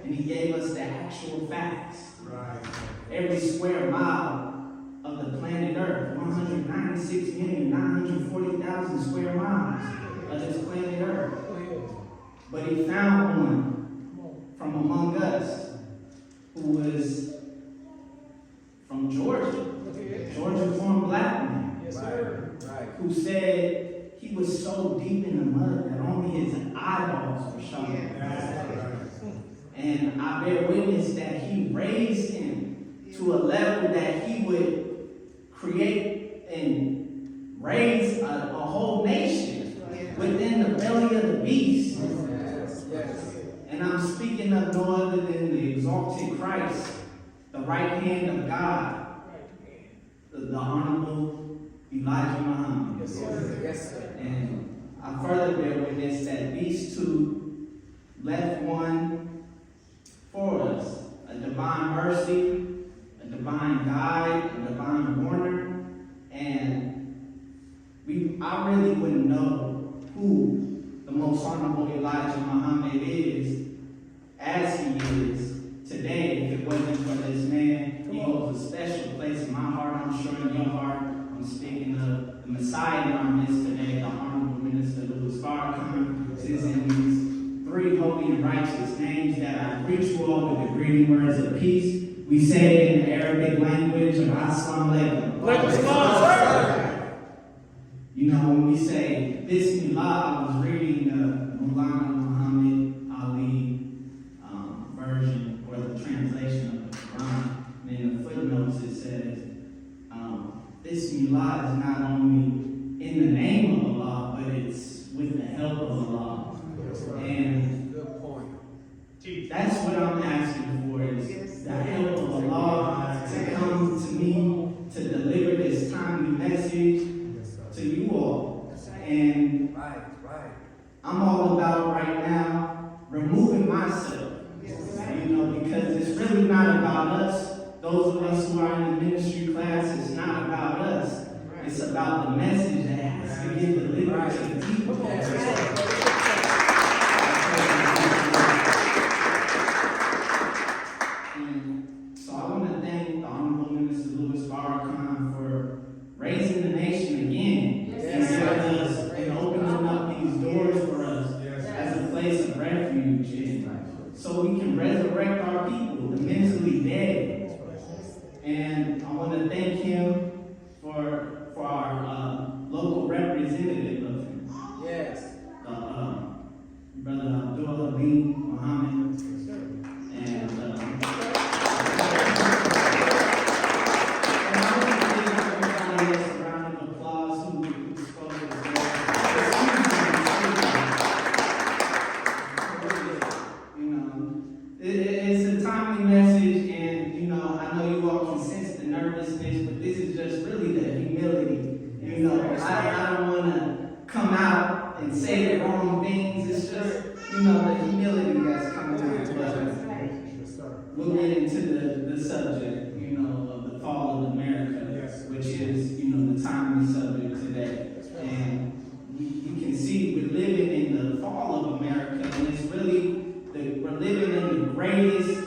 and he gave us the actual facts. Right. Every square mile of the planet Earth, 196,940,000 square miles of this planet Earth. But he found one from among us who was from Georgia. Georgia-born black man. Yes, sir. Right. Who said he was so deep in the mud that only his eyeballs were showing. And I bear witness that he raised him to a level that he would create and raise a whole nation within the belly of the beast. And I'm speaking of no other than the exalted Christ, the right hand of God, the Honorable Elijah Muhammad. Yes, sir. Yes, sir. And I further bear witness that these two left one for us, a divine mercy, a divine guide, a divine warner, and I really wouldn't know who the most honorable Elijah Muhammad is as he is today if it wasn't for this man. He holds a special place in my heart, I'm sure in your heart. I'm speaking of the Messiah in our midst today, the Honorable Minister Louis Farrakhan. It is in these three holy and righteous names that I greet you all with the greeting words of peace. We say it in the Arabic language of Assalamu alaikum. You know, when we say Bismillah, I was reading the Maulana Muhammad Ali version or the translation of the Quran. And in the footnotes it says, Bismillah is not only in the name of Allah, but it's with the help of Allah. And that's what I'm asking for, is the help of Allah to come to me to deliver this timely message to you all. And I'm all about right now removing myself, you know, because it's really not about us. Those of us who are in the ministry class, it's not about us. It's about the message that has to get delivered to the people. And so I want to thank the Honorable Minister Louis Farrakhan for raising the nation again and giving us and opening up these doors for us as a place of refuge, and so we can resurrect our people, the mentally dead. And I want to thank him for our local representative of him. Yes. Brother Abdullah bin Muhammad. And I want to give everybody else a round of applause who spoke as well. You know, it's a timely message, and you know, I know you all can sense the nervousness, but this is just really the humility. You know, I don't want to come out and say the wrong things. It's just, you know, the humility that's coming out. We'll get into the subject, you know, of the fall of America, which is, you know, the timely subject today. And you can see we're living in the fall of America, and it's really, we're living in the greatest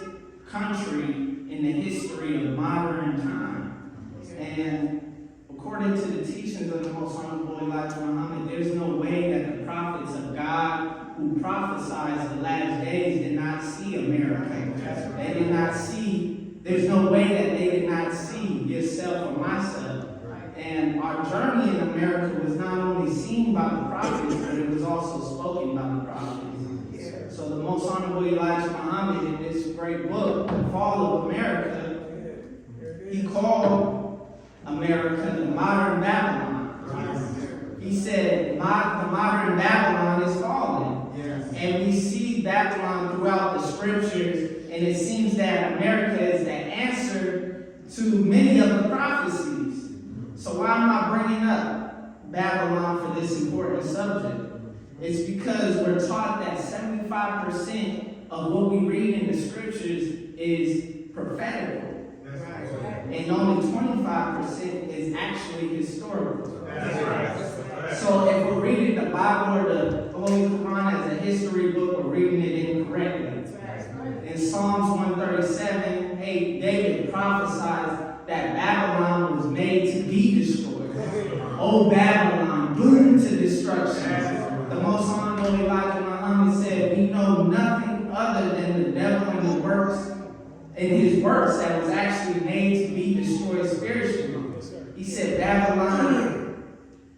country in the history of modern time. And according to the teachings of the Most Honorable Elijah Muhammad, there's no way that the prophets of God who prophesied the last days did not see America. They did not see, there's no way that they did not see yourself or myself. And our journey in America was not only seen by the prophets, but it was also spoken by the prophets. So the Most Honorable Elijah Muhammad, in this great book, The Fall of America, he called America the modern Babylon. He said, the modern Babylon is falling. And we see Babylon throughout the scriptures, and it seems that America is the answer to many of the prophecies. So why am I bringing up Babylon for this important subject? It's because we're taught that 75% of what we read in the scriptures is prophetical. And only 25% is actually historical. So if we're reading the Bible or the Holy Quran as a history book, we're reading it incorrectly. And Psalms 137:8, David prophesies that Babylon was made to be destroyed. O Babylon, doomed to destruction. The most honorable Elijah Muhammad said, we know nothing other than the devil and the works, and his works that was actually made to be destroyed spiritually. He said Babylon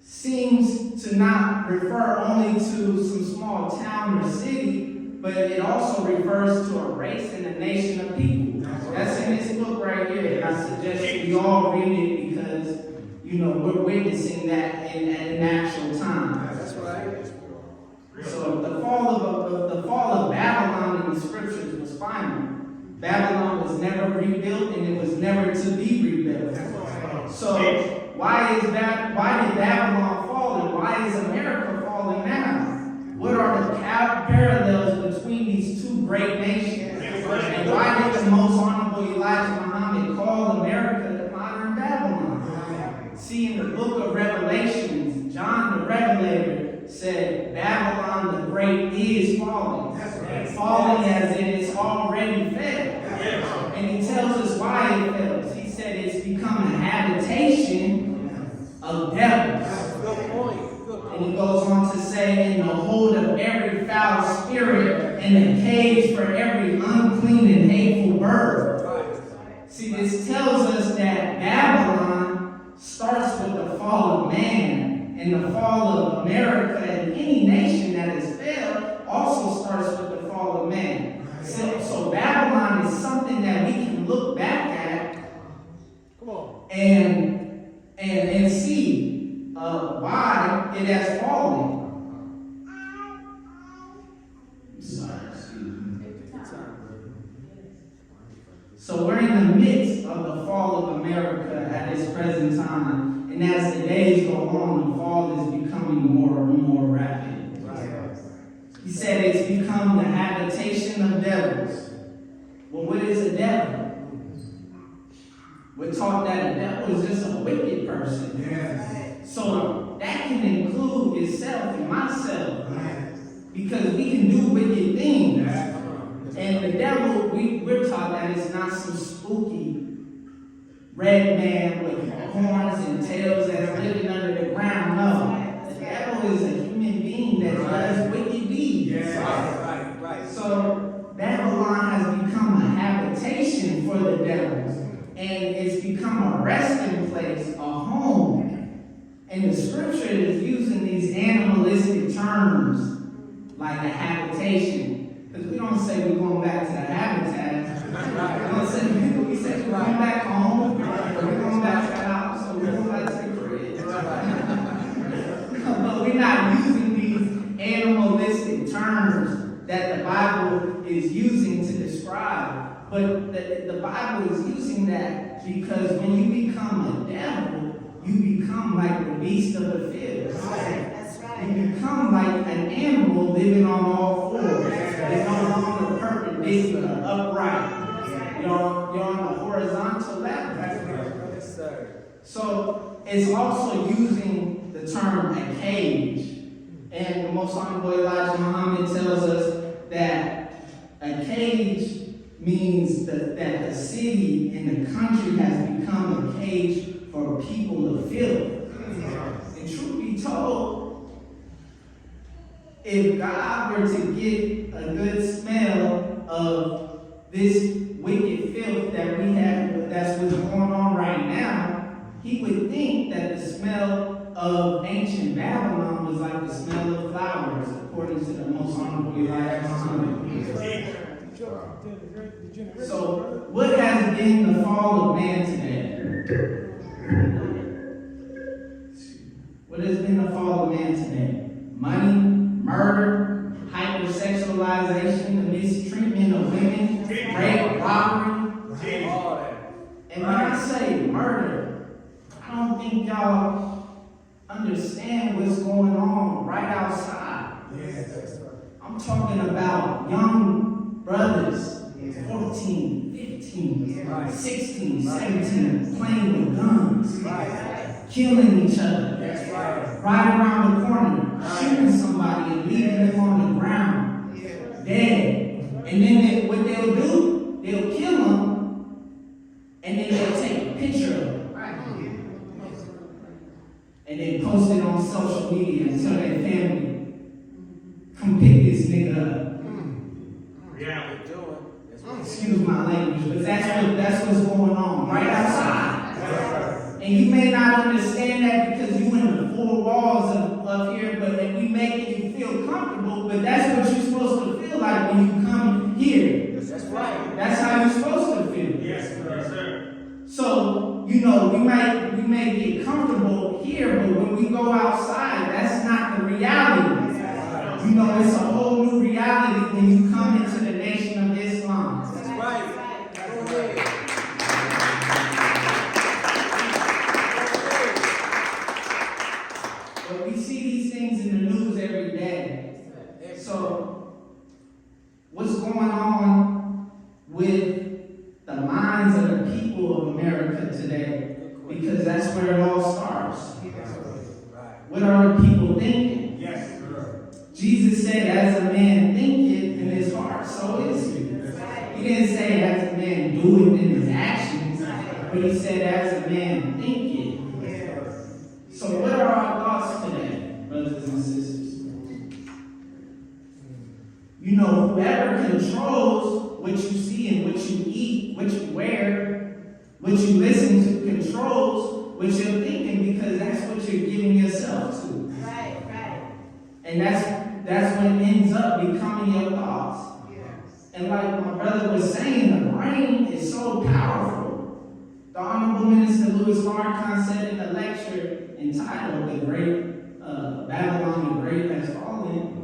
seems to not refer only to some small town or city, but it also refers to a race and a nation of people. That's in this book right here, and I suggest we all read it because, we're witnessing that in an actual time. That's right. So the fall of Babylon in the scriptures was final. Babylon was never rebuilt, and it was never to be rebuilt. So why did Babylon fall, and why is America falling now? What are the parallels between these two great nations? And why did the most honorable Elijah Muhammad call America the modern Babylon? See, in the book of Revelations, John the Revelator said Babylon the Great is falling. Falling as in it's already fell. And he tells us why it fails. He said it's become a habitation of devils. Good point. And he goes on to say, in the hold of every foul spirit, and a cage for every unclean and hateful bird. See, this tells us that Babylon starts with the fall of man, and the fall of America and any nation that has failed also starts with the fall of man. So Babylon is something that we can look back at and see why it has fallen. Sorry, excuse me. So we're in the midst of the fall of America at this present time, and as the days go on, the fall is becoming more and more rapid. He said it's become the habitation of devils. Well, what is a devil? We're taught that a devil is just a wicked person. Yes. So that can include yourself and myself. Because we can do wicked things. And the devil, we're taught that it's not some spooky red man with horns and tails that's living under the ground. No. The devil is a human being that does wicked deeds. Right. So Babylon has become a habitation for the devils. And it's become a resting place, a home. And the scripture is using these animalistic terms like a habitation. Because we don't say we're going back to the habitat. We say we're going back home, or we're going back to the house, or we're going back to the crib. But we're not using these animalistic terms that the Bible is using to describe. But the Bible is using that because when you become a devil, you become like the beast of the field. That's right. You become like an animal living on all fours. It's no longer perpendicular, upright. You're on the horizontal level. Yes, sir. So it's also using the term a cage. And the most honorable Elijah Muhammad tells us that a cage means that the city and the country has become a cage for people to fill. And truth be told, if God were to get a good smell of this wicked filth that we have, that's what's going on right now, he would think that the smell of ancient Babylon was like the smell of flowers, according to the most honorable Elijah Muhammad. So, what has been the fall of man today? What has been the fall of man today? Money, murder, hypersexualization, the mistreatment of women, rape, robbery, all that. And when I say murder, I don't think y'all understand what's going on right outside. I'm talking about young brothers, 14, 15, 16, 17, playing with guns, killing each other, right around the corner, shooting somebody and leaving them on the ground, dead. And then what they'll they'll do? They'll kill them, and then they'll take a picture of them. And then post it on social media and tell their family, come pick this nigga up. Yeah. Excuse my language, but that's what's going on right outside. And you may not understand that because you in the four walls of here, but and we making you feel comfortable, but that's what you're supposed to feel like when you come here. That's right. That's how you're supposed to feel. Yes, sir. So, we may get comfortable here, but when we go outside, that's not the reality. It's a whole new reality when you come into the Nation of Islam. That's right. But we see these things in the news every day. So, what's going on with the minds of the people of America today? Because that's where it all starts. What are the people thinking? Yes, sir. Jesus said, as a man thinketh in his heart, so is he. He didn't say, as a man doeth in his actions, but he said, as a man thinketh. So what are our thoughts today, brothers and sisters? Whoever controls what you see and what you eat, what you wear, what you listen to, controls what you're thinking, because that's what you're giving yourself to. Right. And that's what ends up becoming your thoughts. Yes. And like my brother was saying, the brain is so powerful. The Honorable Minister Louis Farrakhan said in a lecture entitled "The Great Babylon the Great is fallen"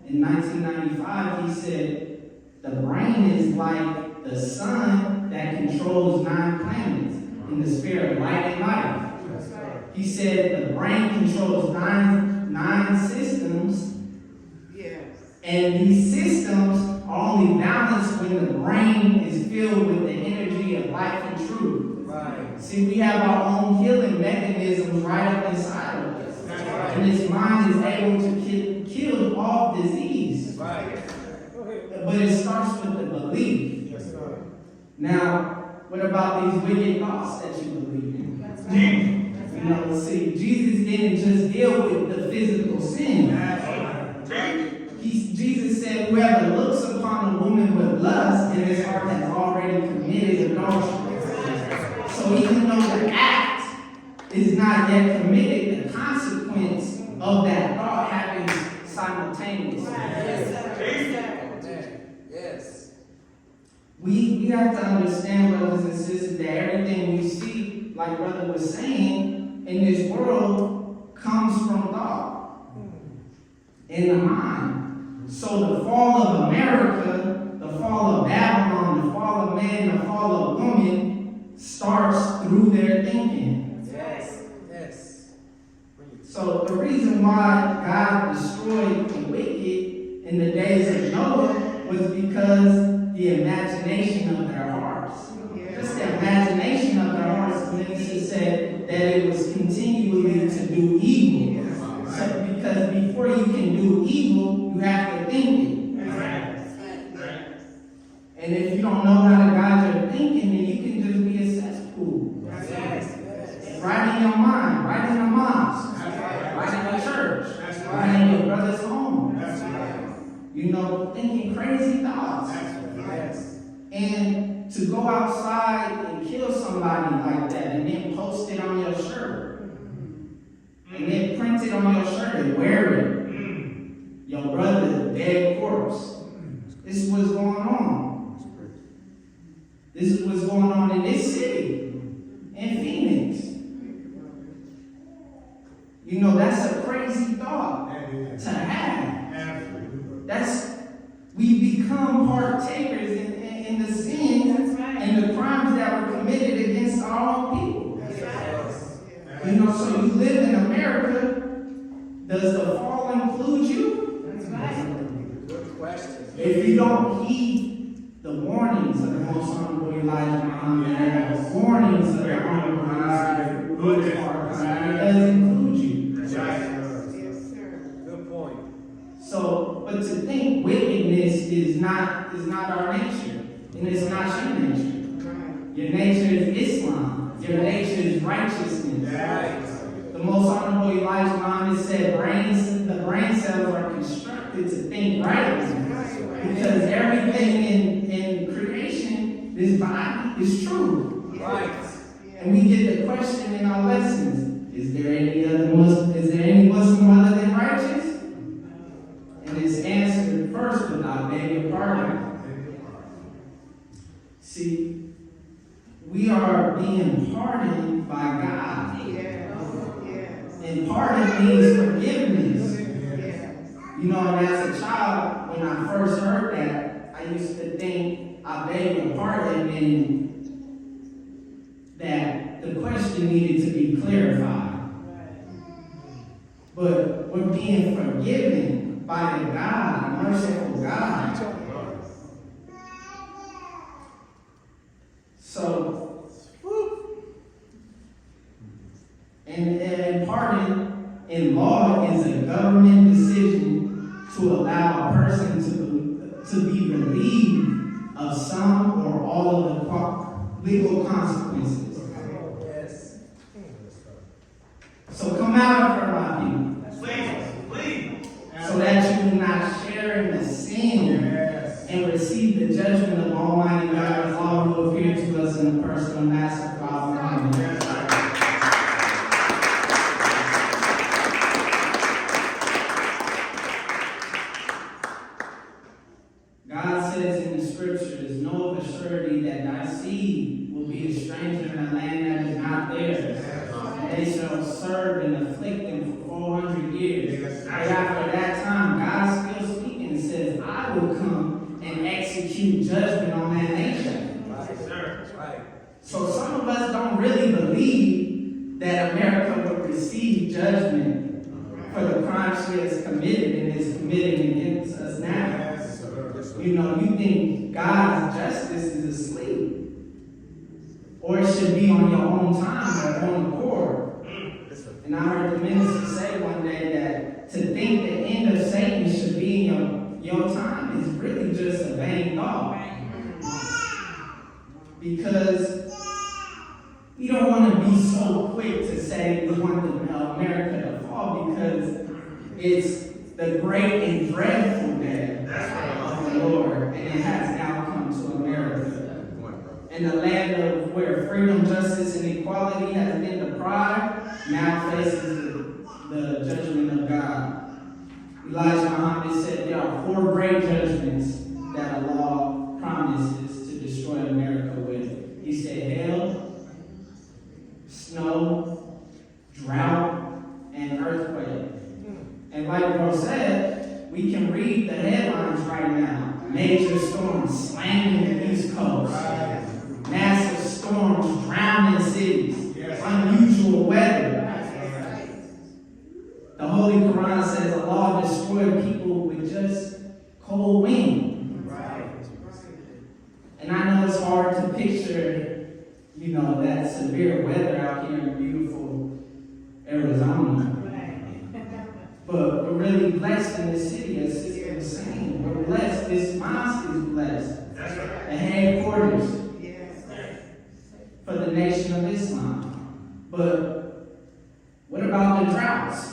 in 1995, he said, the brain is like the sun that controls 9 planets in the sphere of light and life. He said the brain controls nine systems, and these systems are only balanced when the brain is filled with the energy of life and truth. Right. See, we have our own healing mechanisms right up inside of us. And this mind is able to kill all disease. Right. But it starts with the belief. Yes, sir. Now, what about these wicked thoughts that you believe in? See, Jesus didn't just deal with the physical sin. Jesus said, whoever looks upon a woman with lust in his heart has already committed adultery. So even though the act is not yet committed, the consequence of that thought happens simultaneously. Yes. We have to understand, brothers and sisters, that everything we see, like brother was saying, in this world comes from thought in the mind. So the fall of America, the fall of Babylon, the fall of man, the fall of woman starts through their thinking. Yes. So the reason why God destroyed the wicked in the days of Noah was because the imagination of their hearts. Just the imagination of their hearts. Minister said that it was continually to do evil. So because before you can do evil, you have to think it. And if you don't know how to guide your thinking, then you can just be a cesspool. Right in your mind, right in the mosque, right in the church, right in your brother's home. Thinking crazy thoughts. And to go outside and kill somebody like that and then post it on your shirt. And then print it on your shirt and wear it. Your brother's dead corpse. This is what's going on. This is what's going on in this city. In Phoenix. That's a crazy thought to have. We become partakers in the sins and the crimes that were committed against our own people. So you live in America. Does the fall include you? Good question. If you don't heed the warnings of the Most Honorable Elijah Muhammad and the warnings of the Honorable Louis Farrakhan, it does include you. Good point. So, but to think wickedness is not our nature, and it's not your nature. Your nature is Islam. Your nature is righteousness. The most honorable Elijah Muhammad said, the brain cells are constructed to think rightly, because everything in creation, this body, is true. And we get the question in our lessons: Is there any Muslim other than righteous? And it's answered first with "I beg your pardon." See, we are being pardoned by God. And pardon means forgiveness. You know, and as a child, when I first heard that, I used to think "I beg your pardon" and that the question needed to be clarified. But we're being forgiven by the God, merciful God. So, and pardon in law is a government decision to allow a person to be relieved of some or all of the legal consequences. So come out of her, my people. Please. So that you do not share in the sin and receive the judgment of Almighty God as all who appear to us in the person of Master Father Muhammad. God says in the scriptures, "Know of a surety that thy seed will be a stranger in a land that is not theirs. They shall serve and afflict them for 400 years. But after that time, God still speaking and says, I will come and execute judgment on that nation." So some of us don't really believe that America will receive judgment for the crimes she has committed and is committing against us now. You know, you think God's justice is asleep. Or it should be on your own time or on accord. And I heard the minister say one day that to think the end of Satan should be in your time is really just a vain thought. Because we don't want to be so quick to say we want America to fall, because it's the great and dreadful day of the Lord, and it has now come to America. And the land of where freedom, justice, and equality has been deprived now faces the judgment of God. Elijah Muhammad said there are 4 great judgments that Allah promises to destroy America with. He said hail, snow, drought, and earthquake. And like bro said, we can read the headlines right now. Major storms slamming the East Coast. Massive storms drowning cities. Unusual weather. The Holy Quran says Allah destroyed people with just cold wind. And I know it's hard to picture, you know, that severe weather out here in beautiful Arizona. But we're really blessed in the city, as Sister was saying. We're blessed. This mosque is blessed. The headquarters for the Nation of Islam. But what about the droughts?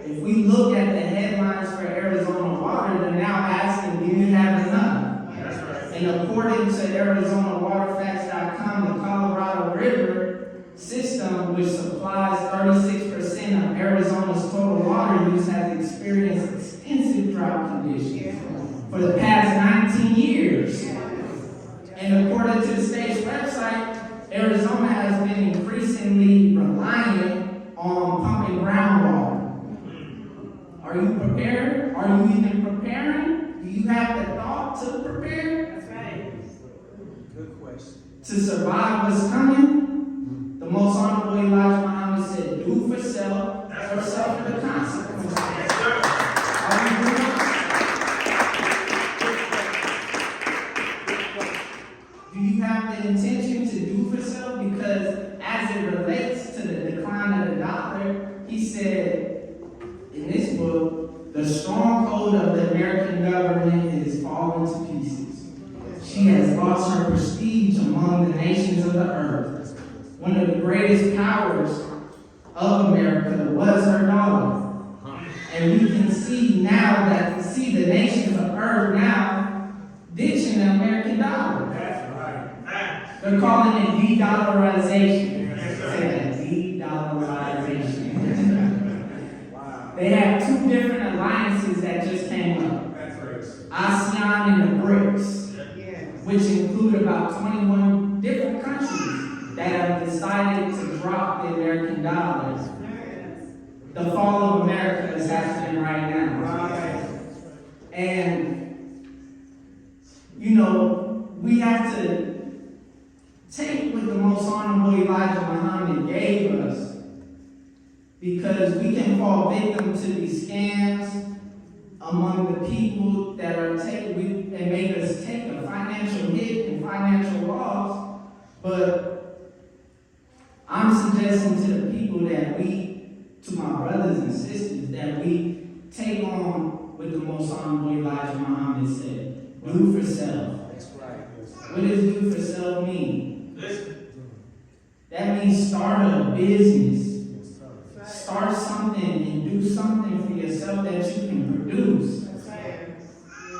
If we look at the headlines for Arizona water, they're now asking, do you have enough? And according to ArizonaWaterFacts.com, the Colorado River system, which supplies 36% of Arizona's total water use, has experienced extensive drought conditions for the past 19 years. And according to the state's website, Arizona has been increasingly reliant on pumping groundwater. Are you prepared? Are you even preparing? Do you have the thought to prepare? That's right. Good question. To survive what's coming? The most honorable Elijah Muhammad said, do for self, or suffer the consequences. Are you doing it? Do you have the intention to do for self? Because as it relates to the decline of the dollar, he said in this book, the strong stronghold of the American government is falling to pieces. She has lost her prestige among the nations of the earth. One of the greatest powers of America was her dollar. And we can see now the nations of earth now ditching the American dollar. That's right. They're calling it de-dollarization. Say that, de-dollarization. Wow. They have two different alliances that just came up. That's right. ASEAN and the BRICS, which include about 21 different countries that have decided to drop the American dollars. The fall of America is happening right now. Right. And, we have to take what the most honorable Elijah Muhammad gave us, because we can fall victim to these scams among the people that are and make us take a financial hit and financial loss. But I'm suggesting to the people to my brothers and sisters, that we take on what the most honorable Elijah Muhammad said: do for self. That's right. What does do for self mean? Listen. That means start a business. Yes, sir. Start something and do something for yourself that you can produce.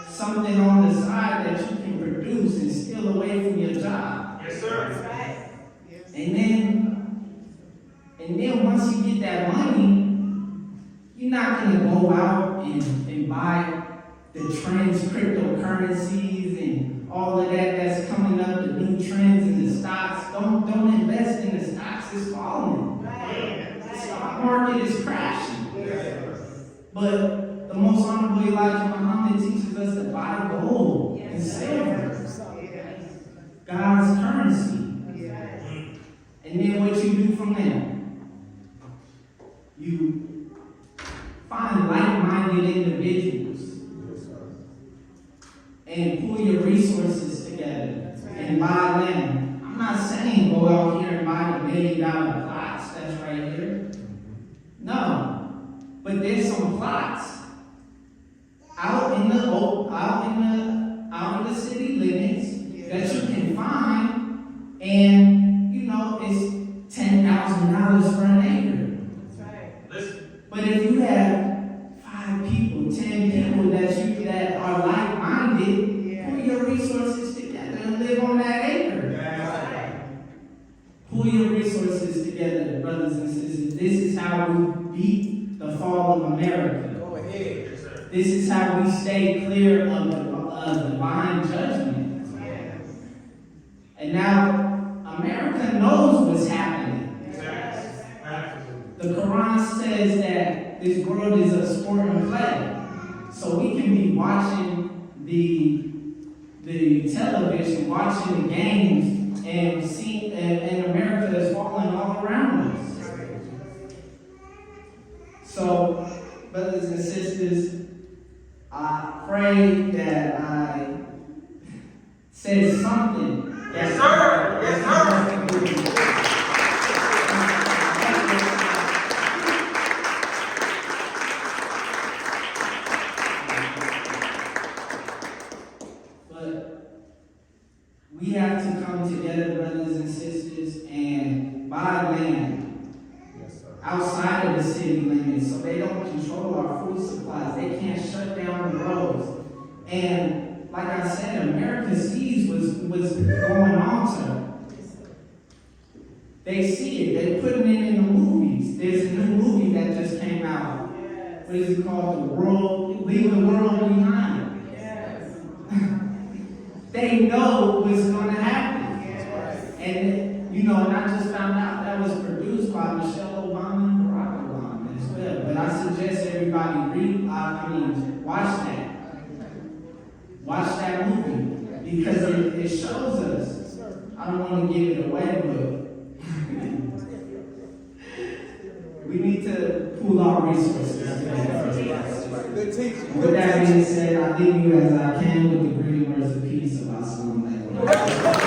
Something on the side that you can produce and steal away from your job. Yes, sir. And then once you get that money, you're not going to go out and buy the trends, cryptocurrencies, and all of that's coming up, the new trends in the stocks. Don't invest in the stocks, it's falling. The stock market is crashing. But the most honorable Elijah Muhammad teaches us to buy gold and silver, God's currency. And then what you do from there? You find like-minded individuals and pull your resources together and buy land. I'm not saying go out here and buy the $1 million plots that's right here. No, but there's some plots out in the city limits that you can find, and it's $10,000 for an acre. Listen. But if you have 5 people, 10 people that are like-minded, pull your resources together and live on that acre. That's right. Pull your resources together, brothers and sisters. This is how we beat the fall of America. Go ahead. Yes, sir. This is how we stay clear of divine judgment. And now America knows what's happening. Exactly. Absolutely. The Quran says that this world is a sport and play. So we can be watching the television, watching the games, and see, and America is falling all around us. So, brothers and sisters, I pray that I said something. Yes, sir. Yes, sir. But we have to come together, brothers and sisters, and buy land outside of the city limits so they don't control our food supplies. They can't shut down the roads. And like I said, America sees what's going on to her. They see it. They're putting it in the movies. There's a new movie that just came out. What is it called? Leave the World Behind. They know what's going to happen. And, and I just found out that was produced by Michelle Obama and Barack Obama as well. But I suggest everybody watch that. Watch that movie, because it shows us. I don't want to give it away, but we need to pool our resources. Good teaching. With that being said, I leave you as I can with the greeting words of peace about something like that.